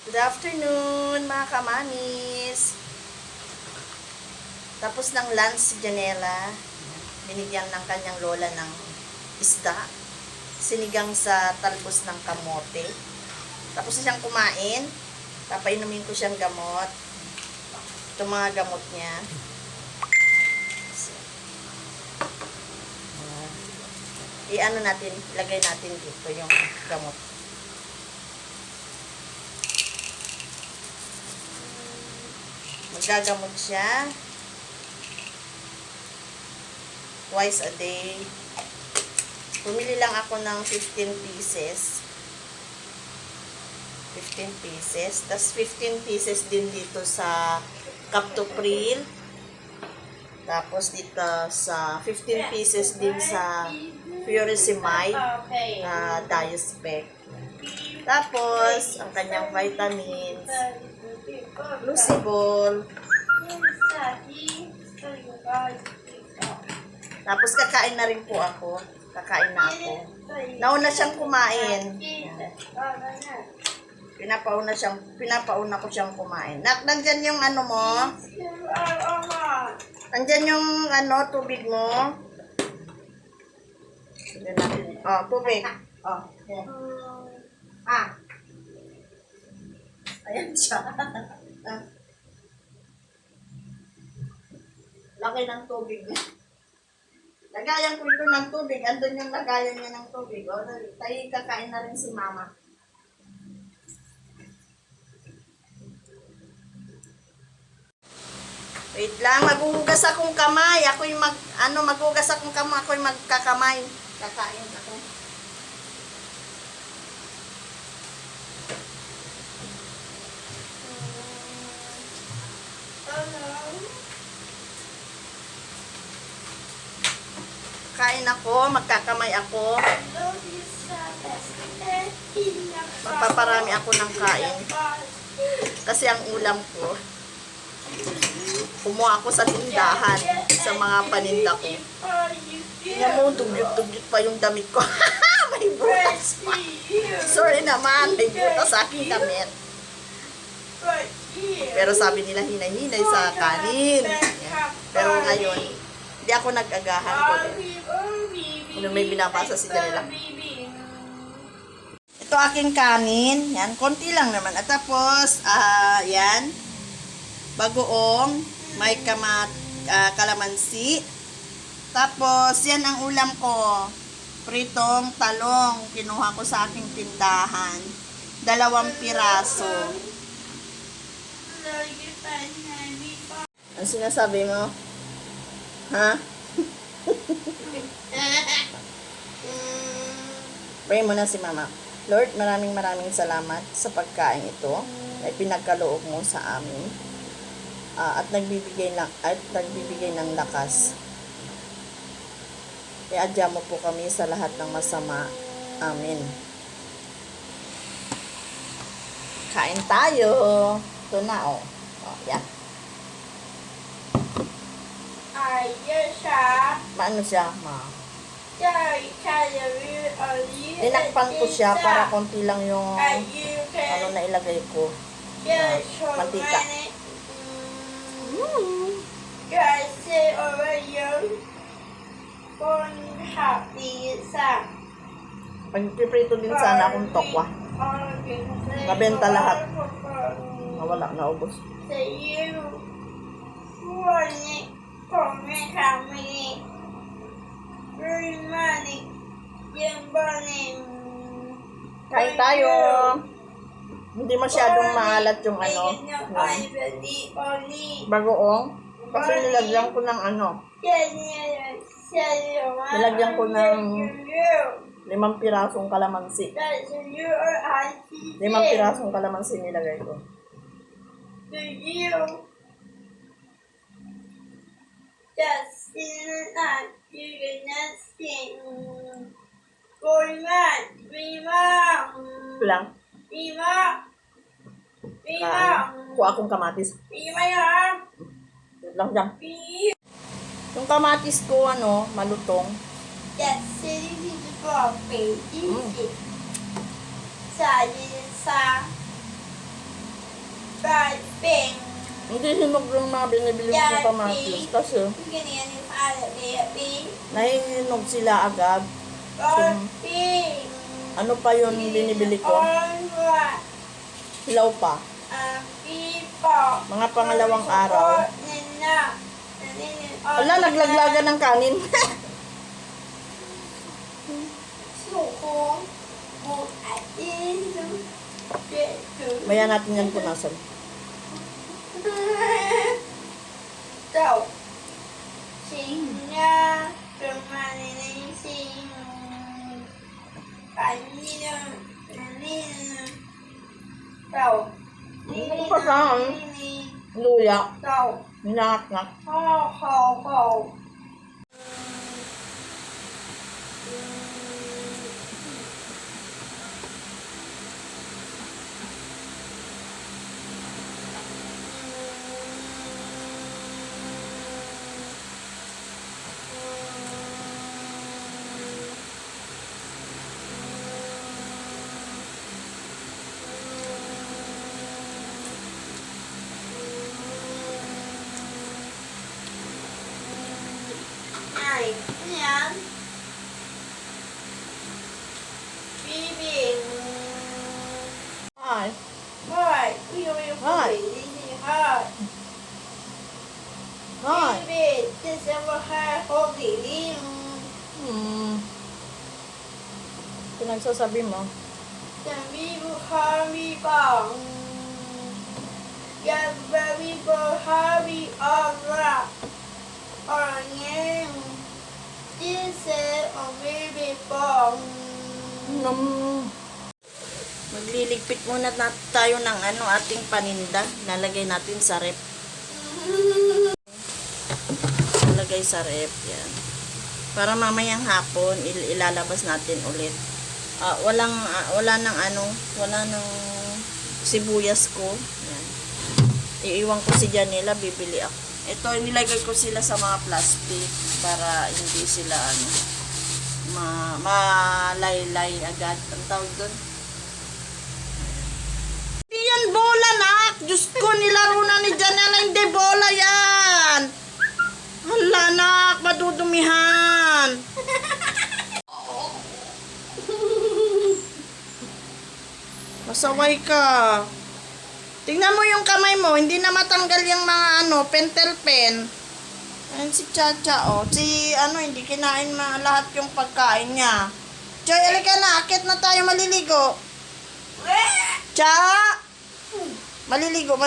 Good afternoon, mga kamamis. Tapos ng lunch si Janela. Binigyan ng kanyang lola ng isda. Sinigang sa talbos ng kamote. Tapos na siyang kumain. Papainumin ko siyang gamot. Ito mga gamot niya. I-ano natin, ilagay natin dito yung gamot. Magagamot siya twice a day. Pumili lang ako ng 15 pieces. 15 pieces. Tapos 15 pieces din dito sa Captopril. Tapos dito sa 15 pieces din sa Furosemide na Diaspec. Tapos ang kanyang vitamins, Lucibol. Tapos kakain na rin po ako. Kakain na ako. Nauna siyang kumain. Pinapauna ko siyang kumain. Nandyan yung ano mo? Nandyan yung ano, tubig mo? Nandyan natin. Oh, tubig. Oh, yan. Ayan siya. Laki ng tubig niya. Lagayan ko ito ng tubig. Andun yung lagayan niya ng tubig. O, tayo kakain na rin si mama. Wait lang, maghuhugas akong kamay. Ako'y maghuhugas akong kamay. Ako'y magkakamay. Kakain ako. Kain ako, magkakamay ako. Magpaparami ako ng kain. Kasi ang ulam ko, kumuha ako sa tindahan, sa mga paninda ko. Tingnan mo, dugyot-dugyot pa yung damit ko. May butas pa. Sorry naman, may butas sa aking damit. Pero sabi nila hinay-hinay sa kanin. Pero ngayon, hindi ako nag-agahan ko din. Kung may binabasa si Janela. Ito aking kanin. Yan, konti lang naman. At tapos, yan. Bagoong. May kalamansi. Tapos, yan ang ulam ko. Pritong talong. Kinuha ko sa aking tindahan. 2 piraso. Ano sinasabi mo? Ha? Pray mo na si Mama. Lord, maraming salamat sa pagkain ito na pinagkaloob mo sa amin. At nagbibigay ng lakas. Iadya mo po kami sa lahat ng masama. Amen. Kain tayo. Ito na, oh. Oh, yan. Paano siya, ma? Dinakpan ko siya para konti lang yung ano na ilagay ko. Mantika. Pagpiprito din sana akong tokwa. Nabenta lahat. Nawala, naubos. Kain tayo. Hindi masyadong maalat yung ano. Bagoong. Kasi nilagyan ko ng ano. Nilagyan ko ng 5 pirasong kalamansi. 5 pirasong kalamansi nilagay ko. Lang. Kuha akong kamatis. Lang dyan. Yung kamatis ko, malutong. Pink. Hindi hinog yung mga binibili ko sa kamatis. Kasi Ganyan yung paalat. Pink. nahihinog sila agad. Or pink. Ano pa yun binibili ko? Or what? Hilaw pa. People. Mga pangalawang araw. Nina. Wala, naglaglagan ng kanin. Suko. Buatin. Maya natin yan punasan. Tao. Singa. Permanent sing. Kanina. Kanina. Tao. Ano pa saan? Luya. Tao. Hinaknak. Ho. Ay, yan. Bibing. Ay. Hoy, uyo yung Hoy. Hoy. Ay. Bibing. Kasama ka, holding. Pinagsasabi mo. Sabi mo kami bang. Yan babi mo kami ora. Orangin. Dise o baby bang. Magliligpit muna tayo ng ating paninda. Nalagay natin sa rep. Nalagay sa rep. Yan. Para mamayang hapon, ilalabas natin ulit. Wala nang sibuyas ko. Yan. Iiwan ko si Janela, bibili ako. Ito, nilagay ko sila sa mga plastic para hindi sila malaylay agad. Ang tawag doon? Hindi yan bola, nak! Diyos ko, nilaro na ni Janela. Hindi bola yan! Hala, nak! Madudumihan! Masaway ka. Tingnan mo yung kamay mo, hindi na matanggal yung mga pentel pen. Ayan si Chacha, oh. Hindi kinain lahat yung pagkain niya. Choy, alika na, akit na tayo maliligo. Cha! Maliligo.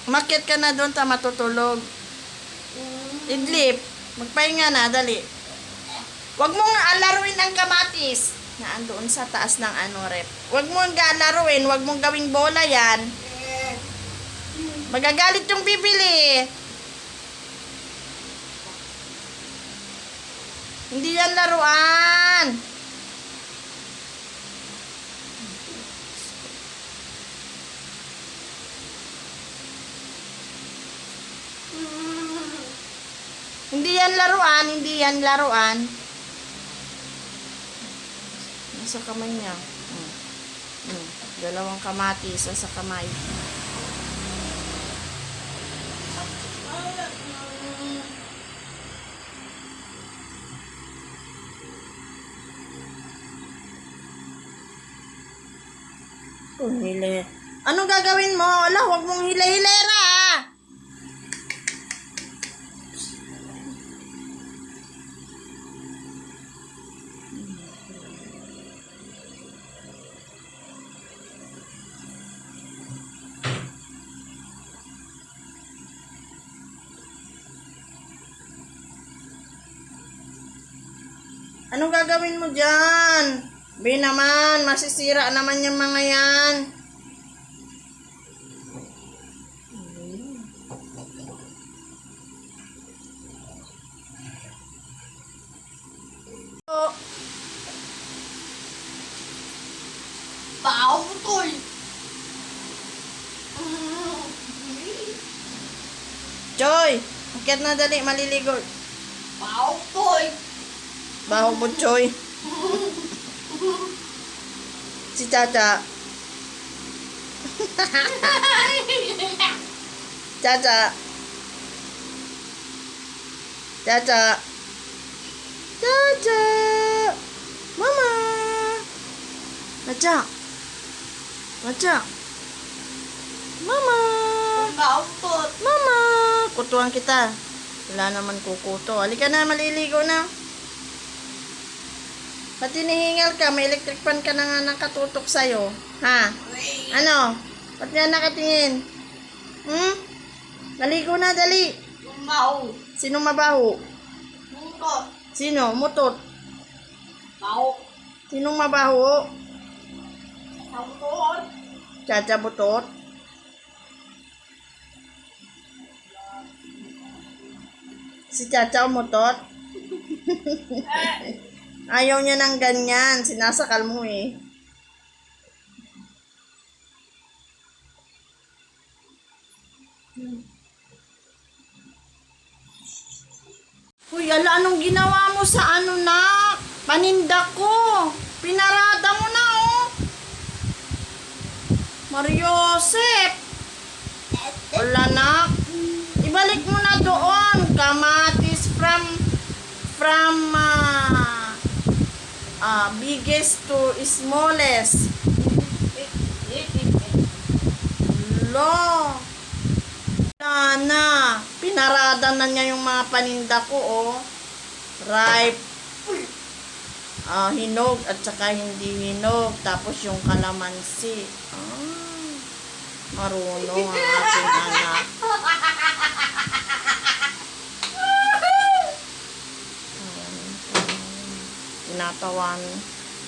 Makit ka na doon, matutulog. Idlip, magpahinga na, dali. Huwag mong alaruin ang kamatis na andoon sa taas ng rep. Huwag mong alaruin, huwag mong gawing bola yan. Magagalit yung bibili. Hindi yan laruan. Hindi yan laruan. Nasa kamay niya. Dalawang kamatis sa kamay. Hili. Anong gagawin mo? Ala, huwag mong hila-hilera. Anong gagawin mo dyan? Be naman, masisira naman yung mga yan. Bao tôi. Choy, akit na dali, maliligo. Bao tôi. Baho po, Choy. Si Chacha. Chacha. Chacha. Chacha. Mama. Chacha. Chacha. Mama. Mautot. Mama. Kutuan kita. Wala naman kukuto. Halika na, maliligo na. Ba't hinihingal ka? May electric fan ka na nga nakatutok sa'yo. Ha? Ano? Ba't nga nakatingin? Naligo na, dali. Mau. Sino mabaho? Mutot. Sino? Mutot. Mau. Sinong mabaho? Mautot. Chacha butot. Si Chacha umutot. Ayaw niya ng ganyan. Sinasakal mo eh. Uy, ala, anong ginawa mo sa ano na? Paninda ko. Pinarada mo na oh. Mariosep. Wala na. Ibalik mo na doon. Kamatis from biggest to smallest. Lo. Wala na. Pinarada na niya yung mga paninda ko, oh. Ripe. Hinog at saka hindi hinog. Tapos yung kalamansi. Marunong ang aking anak. Tinatawan.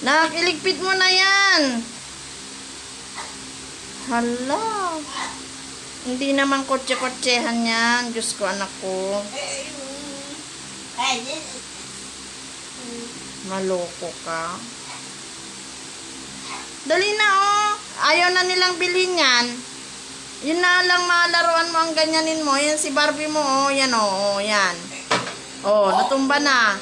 Nak, iligpit mo na yan. Hala. Hindi naman kotse-kotsehan yan. Diyos ko, anak ko. Maloko ka. Dali na, oh. Ayaw na nilang bilhin yan. Yun na lang malaruan mo ang ganyanin mo. Yan si Barbie mo, oh. Yan, oh. Yan. Oh, natumba na.